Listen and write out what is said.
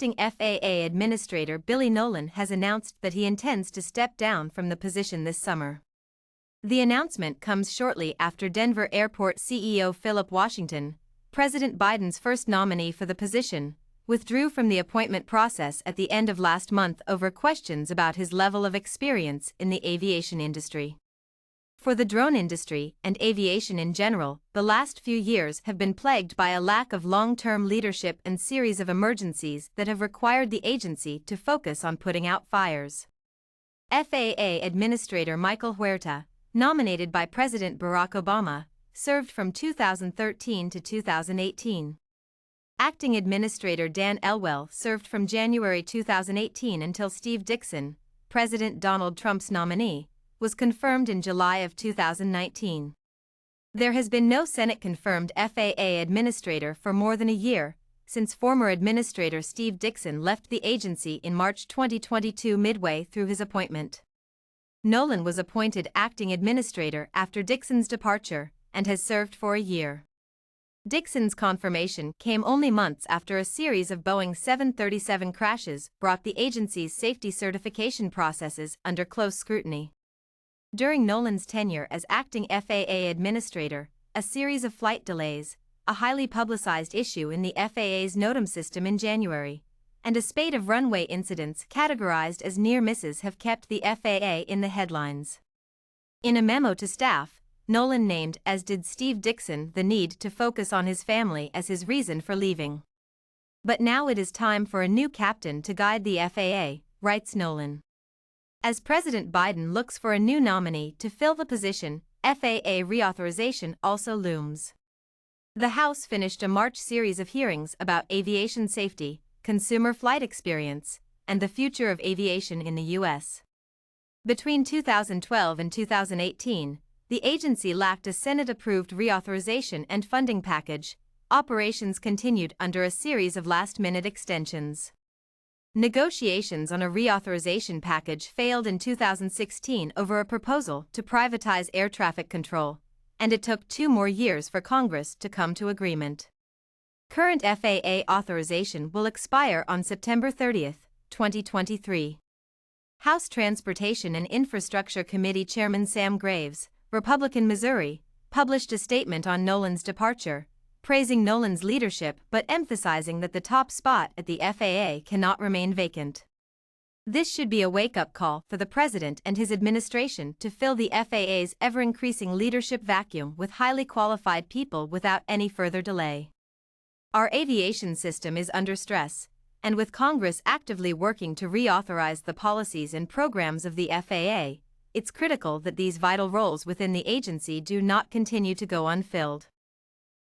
acting FAA Administrator Billy Nolen has announced that he intends to step down from the position this summer. The announcement comes shortly after Denver Airport CEO Phillip, President Biden's first nominee for the position, withdrew from the appointment process at the end of last month over questions about his level of experience in the aviation industry. For the drone industry and aviation in general, the last few years have been plagued by a lack of long-term leadership and series of emergencies that have required the agency to focus on putting out fires. FAA Administrator Michael Huerta, nominated by President Barack Obama, served from 2013 to 2018. Acting Administrator Dan Elwell served from January 2018 until Steve Dickson, President Donald Trump's nominee, was confirmed in July of 2019. There has been no Senate-confirmed FAA administrator for more than a year, since former Administrator Steve Dickson left the agency in March 2022 midway through his appointment. Nolen was appointed acting administrator after Dickson's departure and has served for a year. Dickson's confirmation came only months after a series of Boeing 737 crashes brought the agency's safety certification processes under close scrutiny. During Nolen's tenure as acting FAA administrator, a series of flight delays, a highly publicized issue in the FAA's NOTAM system in January, and a spate of runway incidents categorized as near misses have kept the FAA in the headlines. In a memo to staff, Nolen named, as did Steve Dickson, the need to focus on his family as his reason for leaving. But now it is time for a new captain to guide the FAA, writes Nolen. As President Biden looks for a new nominee to fill the position, FAA reauthorization also looms. The House finished a March series of hearings about aviation safety, consumer flight experience, and the future of aviation in the U.S. Between 2012 and 2018, the agency lacked a Senate-approved reauthorization and funding package. Operations continued under a series of last-minute extensions. Negotiations on a reauthorization package failed in 2016 over a proposal to privatize air traffic control, and it took 2 more years for Congress to come to agreement. Current FAA authorization will expire on September 30, 2023. House Transportation and Infrastructure Committee Chairman Sam Graves, Republican Missouri, published a statement on Nolen's departure, praising Nolen's leadership but emphasizing that the top spot at the FAA cannot remain vacant. This should be a wake-up call for the president and his administration to fill the FAA's ever-increasing leadership vacuum with highly qualified people without any further delay. Our aviation system is under stress, and with Congress actively working to reauthorize the policies and programs of the FAA, it's critical that these vital roles within the agency do not continue to go unfilled.